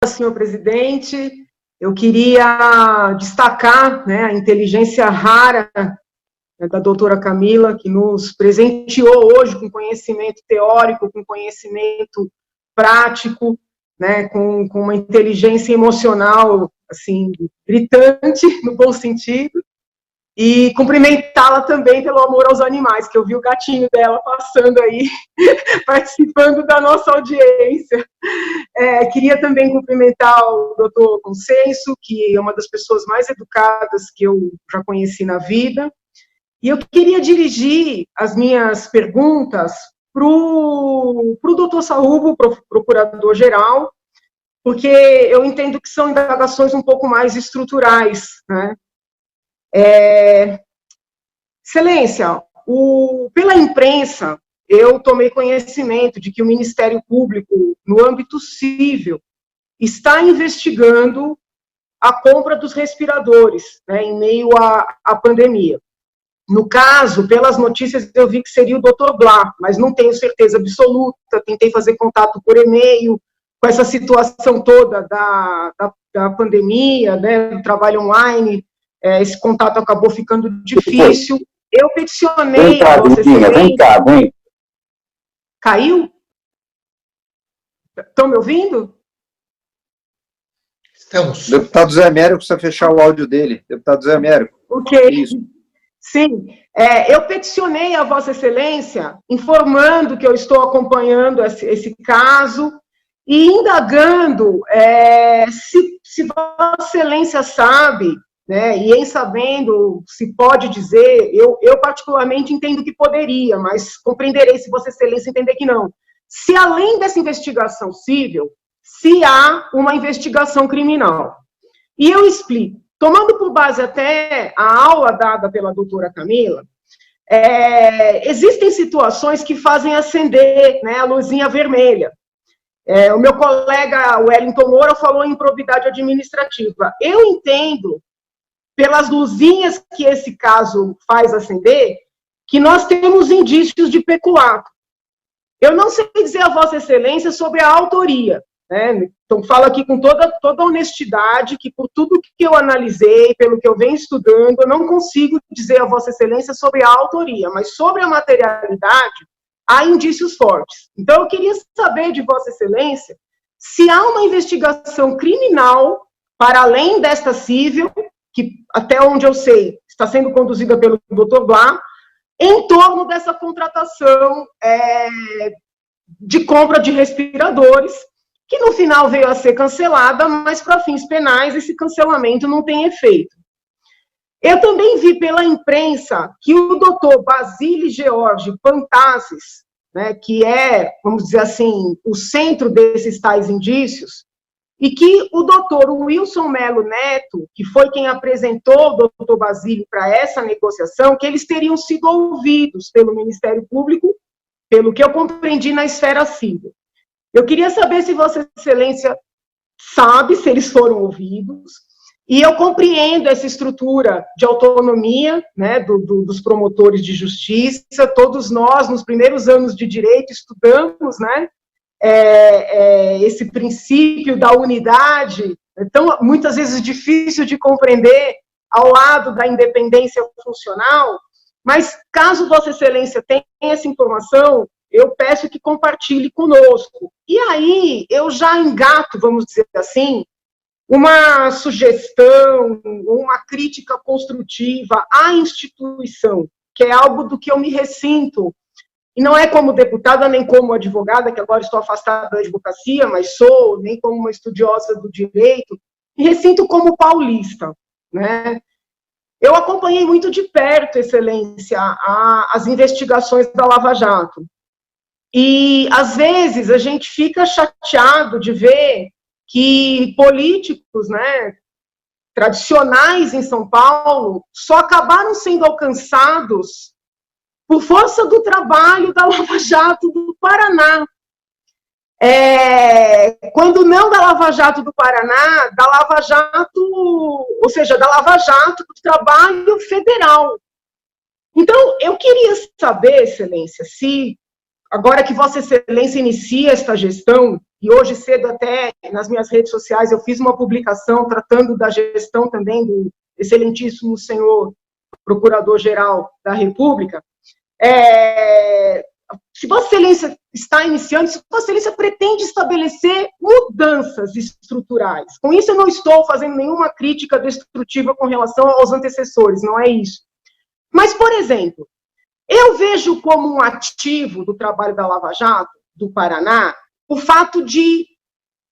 senhor presidente. Eu queria destacar, né, a inteligência rara, né, da doutora Camila, que nos presenteou hoje com conhecimento teórico, com conhecimento prático, né, com uma inteligência emocional, assim, gritante, no bom sentido, e cumprimentá-la também pelo amor aos animais, que eu vi o gatinho dela passando aí, participando da nossa audiência. Queria também cumprimentar o doutor Consenso, que é uma das pessoas mais educadas que eu já conheci na vida, e eu queria dirigir as minhas perguntas para o doutor Saúbo, procurador-geral, porque eu entendo que são indagações um pouco mais estruturais, né? Excelência, pela imprensa, eu tomei conhecimento de que o Ministério Público, no âmbito civil, está investigando a compra dos respiradores, né, em meio à pandemia. No caso, pelas notícias, eu vi que seria o Dr. Blá, mas não tenho certeza absoluta, tentei fazer contato por e-mail, com essa situação toda da pandemia, né, do trabalho online, esse contato acabou ficando difícil. Eu peticionei a Vossa Excelência... Vem cá. Caiu? Estão me ouvindo? Estamos. Deputado Zé Américo, precisa fechar o áudio dele. Deputado Zé Américo. Ok. Isso. Sim. Eu peticionei a Vossa Excelência, informando que eu estou acompanhando esse caso e indagando se Vossa Excelência sabe, né, e em sabendo se pode dizer, eu particularmente entendo que poderia, mas compreenderei se Vossa Excelência entender que não. Se além dessa investigação civil, se há uma investigação criminal. E eu explico. Tomando por base até a aula dada pela doutora Camila, existem situações que fazem acender, né, a luzinha vermelha. O meu colega Wellington Moura falou em improbidade administrativa. Eu entendo, pelas luzinhas que esse caso faz acender, que nós temos indícios de peculato. Eu não sei dizer a Vossa Excelência sobre a autoria, né? Então, falo aqui com toda honestidade que, por tudo que eu analisei, pelo que eu venho estudando, eu não consigo dizer a Vossa Excelência sobre a autoria, mas sobre a materialidade, há indícios fortes. Então, eu queria saber de Vossa Excelência se há uma investigação criminal, para além desta civil, que, até onde eu sei, está sendo conduzida pelo Dr. Blá, em torno dessa contratação de compra de respiradores, que no final veio a ser cancelada, mas para fins penais esse cancelamento não tem efeito. Eu também vi pela imprensa que o doutor Basile George Pantazis, né, que é, vamos dizer assim, o centro desses tais indícios, e que o doutor Wilson Melo Neto, que foi quem apresentou o doutor Basile para essa negociação, que eles teriam sido ouvidos pelo Ministério Público, pelo que eu compreendi na esfera civil. Eu queria saber se Vossa Excelência sabe se eles foram ouvidos, e eu compreendo essa estrutura de autonomia, né, dos promotores de justiça. Todos nós, nos primeiros anos de direito, estudamos, né, esse princípio da unidade, então, muitas vezes difícil de compreender ao lado da independência funcional, mas caso Vossa Excelência tenha essa informação, eu peço que compartilhe conosco. E aí, eu já engato, vamos dizer assim, uma sugestão, uma crítica construtiva à instituição, que é algo do que eu me ressinto, e não é como deputada, nem como advogada, que agora estou afastada da advocacia, mas sou, nem como uma estudiosa do direito, me ressinto como paulista, né? Eu acompanhei muito de perto, Excelência, as investigações da Lava Jato. E, às vezes, a gente fica chateado de ver que políticos, né, tradicionais em São Paulo só acabaram sendo alcançados por força do trabalho da Lava Jato do Paraná. Quando não da Lava Jato do Paraná, da Lava Jato, ou seja, da Lava Jato do trabalho federal. Então, eu queria saber, Excelência, se agora que Vossa Excelência inicia esta gestão, e hoje cedo até nas minhas redes sociais eu fiz uma publicação tratando da gestão também do excelentíssimo senhor Procurador-Geral da República, se Vossa Excelência está iniciando, se Vossa Excelência pretende estabelecer mudanças estruturais. Com isso, eu não estou fazendo nenhuma crítica destrutiva com relação aos antecessores, não é isso. Mas, por exemplo, eu vejo como um ativo do trabalho da Lava Jato, do Paraná, o fato de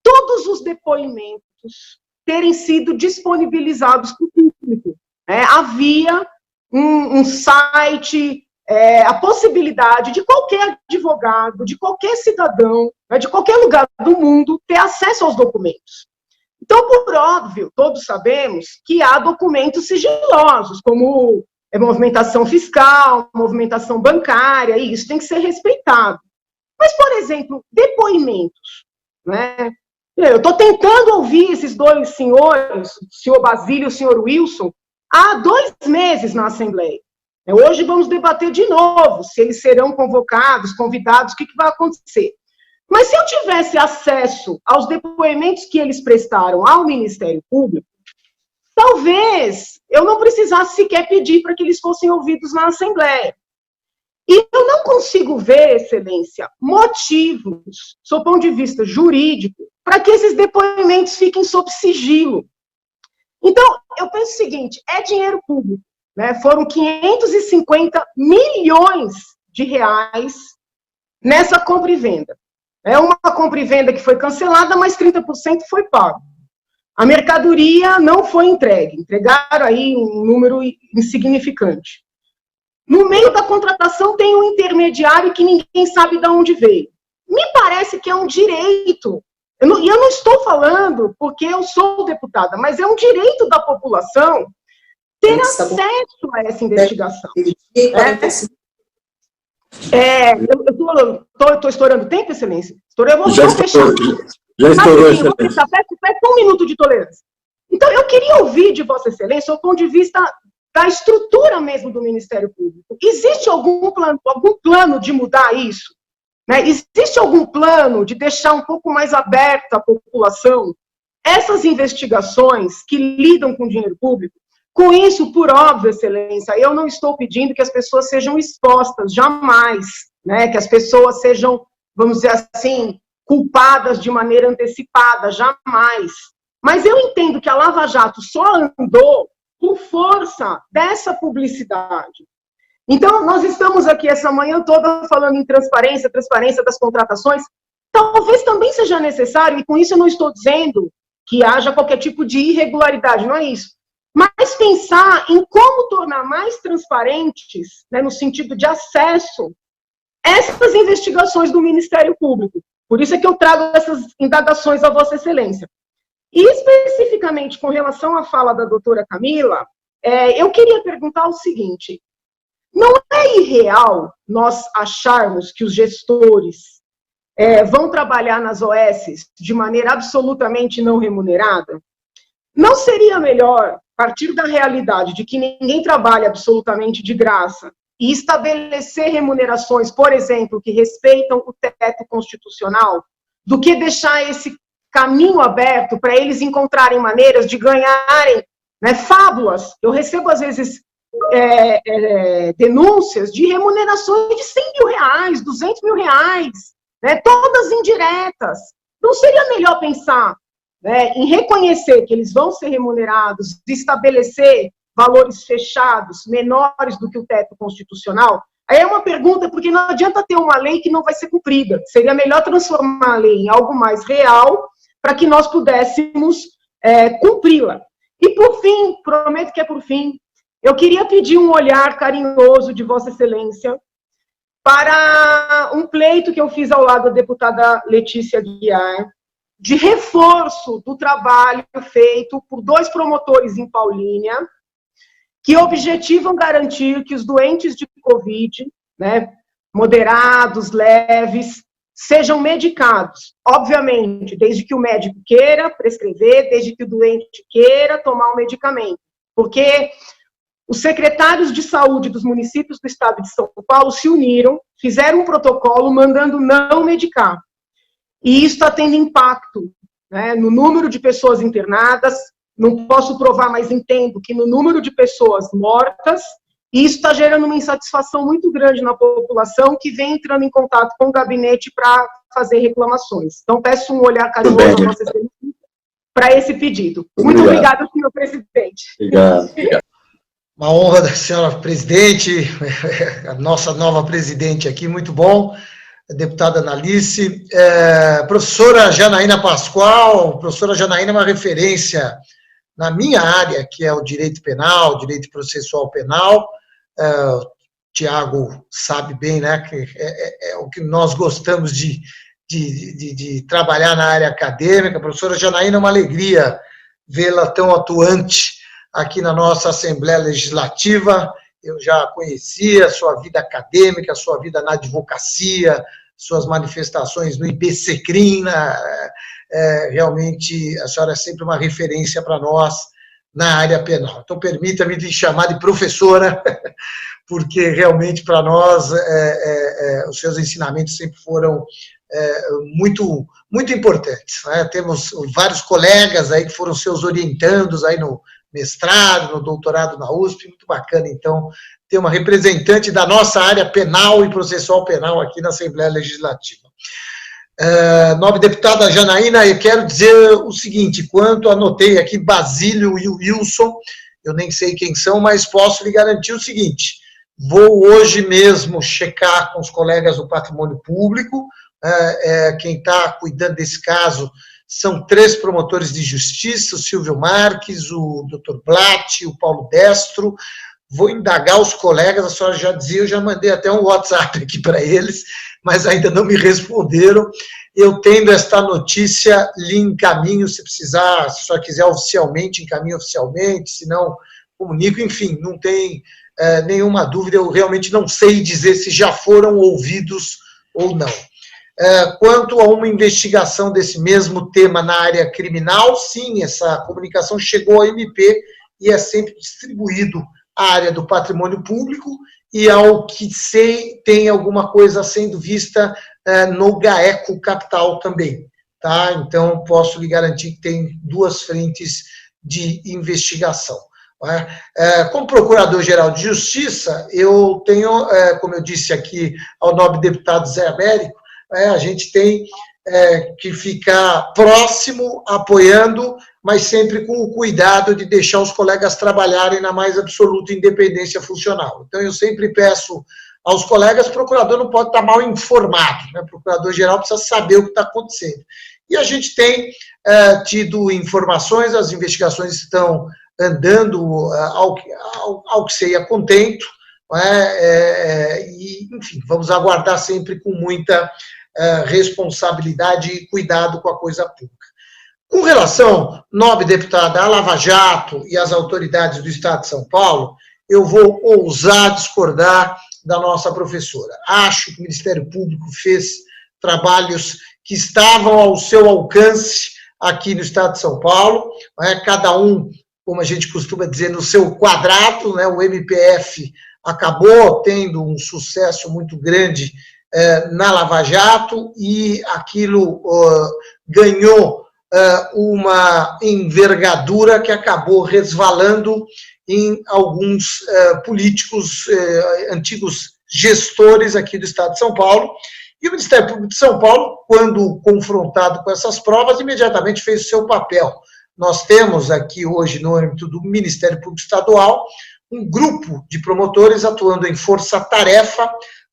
todos os depoimentos terem sido disponibilizados para o público. Havia um site, a possibilidade de qualquer advogado, de qualquer cidadão, de qualquer lugar do mundo, ter acesso aos documentos. Então, por óbvio, todos sabemos que há documentos sigilosos, como movimentação fiscal, movimentação bancária, e isso tem que ser respeitado. Mas, por exemplo, depoimentos, né? Eu estou tentando ouvir esses dois senhores, o senhor Basílio e o senhor Wilson, há 2 meses na Assembleia. Hoje vamos debater de novo se eles serão convocados, convidados, o que vai acontecer. Mas se eu tivesse acesso aos depoimentos que eles prestaram ao Ministério Público, talvez eu não precisasse sequer pedir para que eles fossem ouvidos na Assembleia. E eu não consigo ver, Excelência, motivos, sob o ponto de vista jurídico, para que esses depoimentos fiquem sob sigilo. Então, eu penso o seguinte, é dinheiro público, né? Foram 550 milhões de reais nessa compra e venda. É uma compra e venda que foi cancelada, mas 30% foi pago. A mercadoria não foi entregue, entregaram aí um número insignificante. No meio da contratação tem um intermediário que ninguém sabe de onde veio. Me parece que é um direito, e eu não estou falando porque eu sou deputada, mas é um direito da população ter acesso a essa investigação. Eu estou estourando o tempo, Excelência? Eu vou fechar. Já estourou, Excelência. Peço 1 minuto de tolerância. Então, eu queria ouvir de Vossa Excelência o ponto de vista da estrutura mesmo do Ministério Público. Existe algum plano de mudar isso? Né? Existe algum plano de deixar um pouco mais aberta a população essas investigações que lidam com dinheiro público? Com isso, por óbvio, Excelência, eu não estou pedindo que as pessoas sejam expostas, jamais, né? Que as pessoas sejam, vamos dizer assim, culpadas de maneira antecipada, jamais. Mas eu entendo que a Lava Jato só andou por força dessa publicidade. Então, nós estamos aqui essa manhã toda falando em transparência, transparência das contratações. Talvez também seja necessário, e com isso eu não estou dizendo que haja qualquer tipo de irregularidade, não é isso. Mas pensar em como tornar mais transparentes, né, no sentido de acesso, essas investigações do Ministério Público. Por isso é que eu trago essas indagações a Vossa Excelência. E, especificamente, com relação à fala da doutora Camila, eu queria perguntar o seguinte, não é irreal nós acharmos que os gestores vão trabalhar nas OSs de maneira absolutamente não remunerada? Não seria melhor, a partir da realidade de que ninguém trabalha absolutamente de graça, e estabelecer remunerações, por exemplo, que respeitam o teto constitucional, do que deixar esse caminho aberto para eles encontrarem maneiras de ganharem, né, fábulas? Eu recebo, às vezes, denúncias de remunerações de 100 mil reais, 200 mil reais, né, todas indiretas. Não seria melhor pensar, né, em reconhecer que eles vão ser remunerados, de estabelecer valores fechados, menores do que o teto constitucional? Aí é uma pergunta, porque não adianta ter uma lei que não vai ser cumprida. Seria melhor transformar a lei em algo mais real, para que nós pudéssemos cumpri-la. E, por fim, prometo que é por fim, eu queria pedir um olhar carinhoso de Vossa Excelência para um pleito que eu fiz ao lado da deputada Letícia Guiar, de reforço do trabalho feito por 2 promotores em Paulínia, que objetivam garantir que os doentes de Covid, né, moderados, leves, sejam medicados, obviamente, desde que o médico queira prescrever, desde que o doente queira tomar o medicamento, porque os secretários de saúde dos municípios do estado de São Paulo se uniram, fizeram um protocolo mandando não medicar. E isso está tendo impacto, né, no número de pessoas internadas, não posso provar, mas entendo que no número de pessoas mortas, e isso está gerando uma insatisfação muito grande na população que vem entrando em contato com o gabinete para fazer reclamações. Então, peço um olhar carinhoso à Vossa Excelência para esse pedido. Muito obrigada, senhor presidente. Obrigado. Uma honra da senhora presidente, a nossa nova presidente aqui, muito bom. Deputada Analice. Professora Janaína Pascoal, professora Janaína é uma referência na minha área, que é o direito penal, direito processual penal. O Tiago sabe bem, né, que é o que nós gostamos de trabalhar na área acadêmica. A professora Janaína, é uma alegria vê-la tão atuante aqui na nossa Assembleia Legislativa. Eu já conhecia a sua vida acadêmica, a sua vida na advocacia, suas manifestações no IBCCRIM, realmente a senhora é sempre uma referência para nós na área penal. Então, permita-me de chamar de professora, porque realmente para nós os seus ensinamentos sempre foram muito, muito importantes, né? Temos vários colegas aí que foram seus orientandos aí no mestrado, no doutorado na USP, muito bacana, então, ter uma representante da nossa área penal e processual penal aqui na Assembleia Legislativa. Nobre deputada Janaína, eu quero dizer o seguinte, quanto anotei aqui Basílio e o Wilson, eu nem sei quem são, mas posso lhe garantir o seguinte, vou hoje mesmo checar com os colegas do Patrimônio Público, quem está cuidando desse caso são 3 promotores de justiça, o Silvio Marques, o Dr. Blatt, o Paulo Destro. Vou indagar os colegas, a senhora já dizia, eu já mandei até um WhatsApp aqui para eles, mas ainda não me responderam. Eu tendo esta notícia, lhe encaminho, se precisar, se a senhora quiser oficialmente, encaminho oficialmente, se não, comunico, enfim, não tem nenhuma dúvida, eu realmente não sei dizer se já foram ouvidos ou não. Quanto a uma investigação desse mesmo tema na área criminal, sim, essa comunicação chegou ao MP e é sempre distribuído à área do patrimônio público e, ao que sei, tem alguma coisa sendo vista no GAECO Capital também, tá? Então, posso lhe garantir que tem 2 frentes de investigação. Como Procurador-Geral de Justiça, eu tenho, como eu disse aqui ao nobre deputado Zé Américo, a gente tem que ficar próximo, apoiando, mas sempre com o cuidado de deixar os colegas trabalharem na mais absoluta independência funcional. Então, eu sempre peço aos colegas, o procurador não pode estar mal informado, né? O procurador-geral precisa saber o que está acontecendo. E a gente tem tido informações, as investigações estão andando, ao que sei, a contento, e, enfim, vamos aguardar sempre com muita responsabilidade e cuidado com a coisa pública. Com relação, nobre deputada, à Lava Jato e às autoridades do Estado de São Paulo, eu vou ousar discordar da nossa professora. Acho que o Ministério Público fez trabalhos que estavam ao seu alcance aqui no Estado de São Paulo, cada um, como a gente costuma dizer, no seu quadrado, né? O MPF acabou tendo um sucesso muito grande na Lava Jato e aquilo ganhou uma envergadura que acabou resvalando em alguns políticos, antigos gestores aqui do Estado de São Paulo. E o Ministério Público de São Paulo, quando confrontado com essas provas, imediatamente fez o seu papel. Nós temos aqui hoje, no âmbito do Ministério Público Estadual, um grupo de promotores atuando em força-tarefa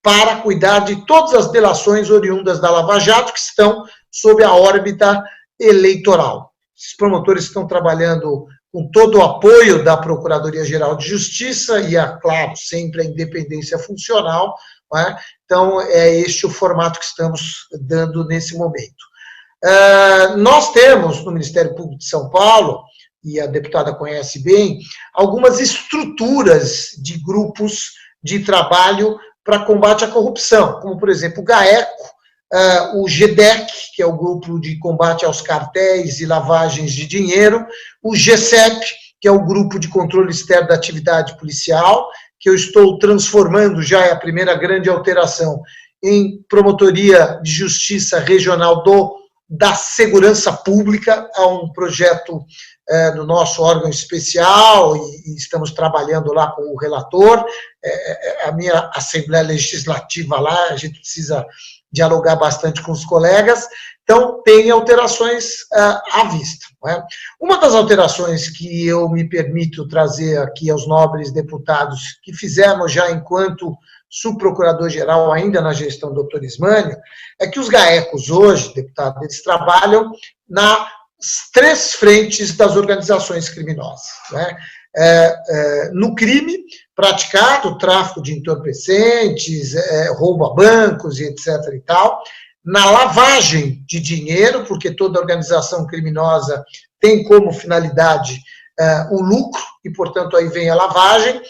para cuidar de todas as delações oriundas da Lava Jato que estão sob a órbita eleitoral. Esses promotores estão trabalhando com todo o apoio da Procuradoria-Geral de Justiça e, claro, sempre a independência funcional, né? Então, é este o formato que estamos dando nesse momento. Nós temos, no Ministério Público de São Paulo, e a deputada conhece bem, algumas estruturas de grupos de trabalho para combate à corrupção, como, por exemplo, o GAECO, o GDEC, que é o Grupo de Combate aos Cartéis e Lavagens de Dinheiro, o GCEP, que é o Grupo de Controle Externo da Atividade Policial, que eu estou transformando, já é a primeira grande alteração, em Promotoria de Justiça Regional da Segurança Pública. Há um projeto no nosso órgão especial e estamos trabalhando lá com o relator. A minha Assembleia Legislativa lá, a gente precisa dialogar bastante com os colegas. Então, tem alterações à vista. Não é? Uma das alterações que eu me permito trazer aqui aos nobres deputados, que fizemos já enquanto subprocurador-geral, ainda na gestão do Dr. Ismânio, é que os GAECos hoje, deputado, eles trabalham nas 3 frentes das organizações criminosas. Né? No crime praticado, tráfico de entorpecentes, roubo a bancos e etc. e tal, na lavagem de dinheiro, porque toda organização criminosa tem como finalidade o lucro, e, portanto, aí vem a lavagem,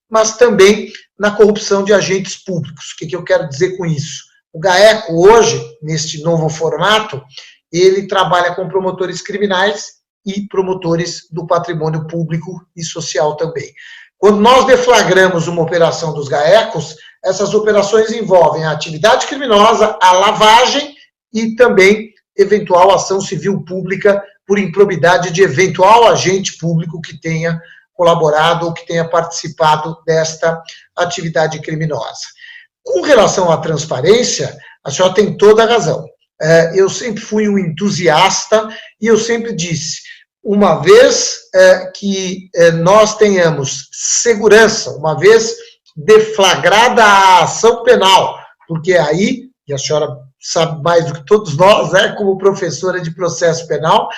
mas também na corrupção de agentes públicos. O que eu quero dizer com isso? O GAECO hoje, neste novo formato, ele trabalha com promotores criminais e promotores do patrimônio público e social também. Quando nós deflagramos uma operação dos GAECos, essas operações envolvem a atividade criminosa, a lavagem e também eventual ação civil pública por improbidade de eventual agente público que tenha colaborado ou que tenha participado desta atividade criminosa. Com relação à transparência, a senhora tem toda a razão. Eu sempre fui um entusiasta e eu sempre disse, uma vez que nós tenhamos segurança, uma vez deflagrada a ação penal, porque aí, e a senhora sabe mais do que todos nós, como professora de processo penal,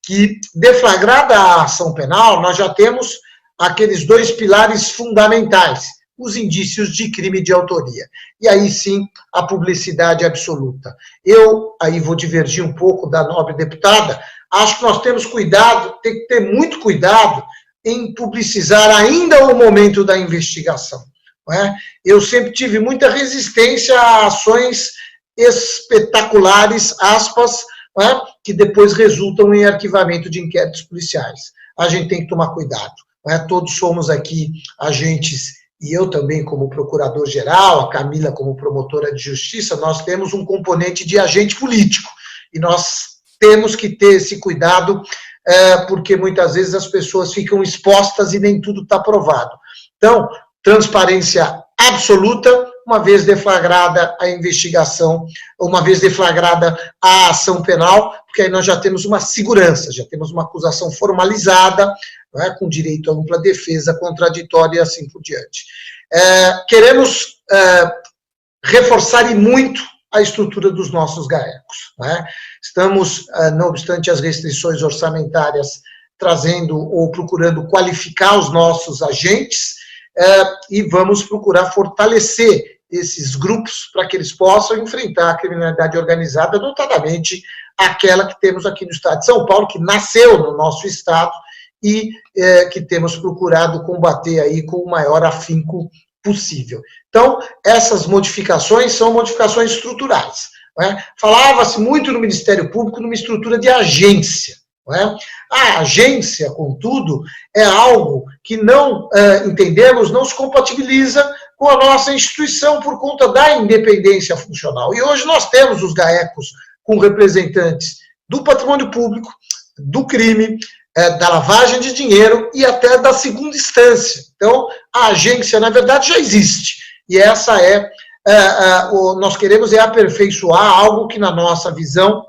que deflagrada a ação penal, nós já temos aqueles 2 pilares fundamentais, os indícios de crime de autoria. E aí sim, a publicidade absoluta. Eu, aí vou divergir um pouco da nobre deputada, acho que nós temos cuidado, tem que ter muito cuidado em publicizar ainda o momento da investigação. Não é? Eu sempre tive muita resistência a ações espetaculares, aspas, não é? Que depois resultam em arquivamento de inquéritos policiais. A gente tem que tomar cuidado. Não é? Todos somos aqui agentes, e eu também como procurador-geral, a Camila como promotora de justiça, nós temos um componente de agente político, e nós temos que ter esse cuidado, porque muitas vezes as pessoas ficam expostas e nem tudo está provado. Então, transparência absoluta, uma vez deflagrada a investigação, uma vez deflagrada a ação penal, porque aí nós já temos uma segurança, já temos uma acusação formalizada, né, com direito à ampla defesa, contraditória e assim por diante. Queremos reforçar e muito a estrutura dos nossos GAECos. Né? Estamos, não obstante as restrições orçamentárias, trazendo ou procurando qualificar os nossos agentes, e vamos procurar fortalecer esses grupos para que eles possam enfrentar a criminalidade organizada, notadamente aquela que temos aqui no estado de São Paulo, que nasceu no nosso estado e que temos procurado combater aí com o maior afinco possível. Então, essas modificações são modificações estruturais. Né? Falava-se muito no Ministério Público numa estrutura de agência. Não é? A agência, contudo, é algo que não entendemos, não se compatibiliza com a nossa instituição por conta da independência funcional. E hoje nós temos os GAECos com representantes do patrimônio público, do crime, da lavagem de dinheiro e até da segunda instância. Então, a agência, na verdade, já existe. E essa nós queremos aperfeiçoar algo que, na nossa visão,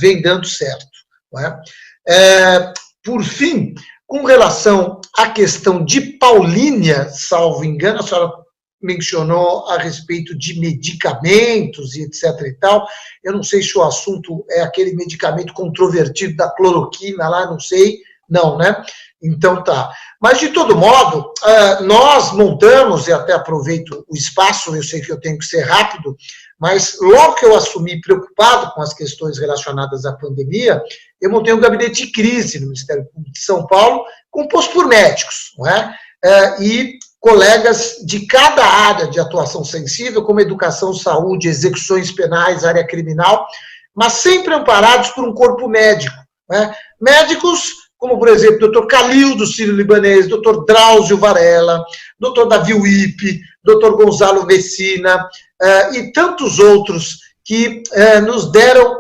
vem dando certo. Não é? Por fim, com relação à questão de Paulínia, salvo engano, a senhora mencionou a respeito de medicamentos e etc. e tal. Eu não sei se o assunto é aquele medicamento controvertido da cloroquina lá, não sei. Não, né? Então tá. Mas, de todo modo, nós montamos, e até aproveito o espaço, eu sei que eu tenho que ser rápido, mas logo que eu assumi preocupado com as questões relacionadas à pandemia, eu montei um gabinete de crise no Ministério Público de São Paulo, composto por médicos, não é? E colegas de cada área de atuação sensível, como educação, saúde, execuções penais, área criminal, mas sempre amparados por um corpo médico. Né? Médicos como, por exemplo, doutor Calil do Sírio-Libanês, doutor Drauzio Varela, doutor Davi Wippe, doutor Gonzalo Vecina, e tantos outros que nos deram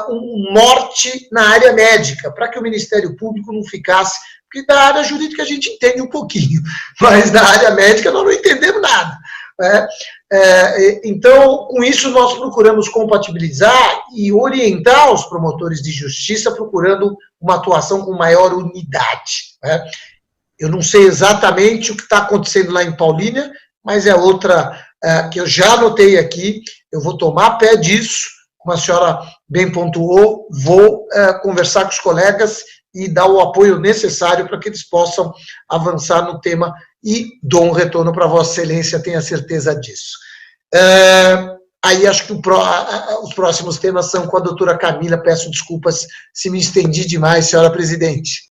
um norte na área médica, para que o Ministério Público não ficasse, porque da área jurídica a gente entende um pouquinho, mas da área médica nós não entendemos nada. Então, com isso, nós procuramos compatibilizar e orientar os promotores de justiça, procurando uma atuação com maior unidade. Eu não sei exatamente o que está acontecendo lá em Paulínia, mas é outra que eu já anotei aqui, eu vou tomar pé disso, como a senhora bem pontuou, vou conversar com os colegas e dar o apoio necessário para que eles possam avançar no tema e dou um retorno para Vossa Excelência, tenha certeza disso. Aí acho que os próximos temas são com a doutora Camila, peço desculpas se me estendi demais, senhora presidente.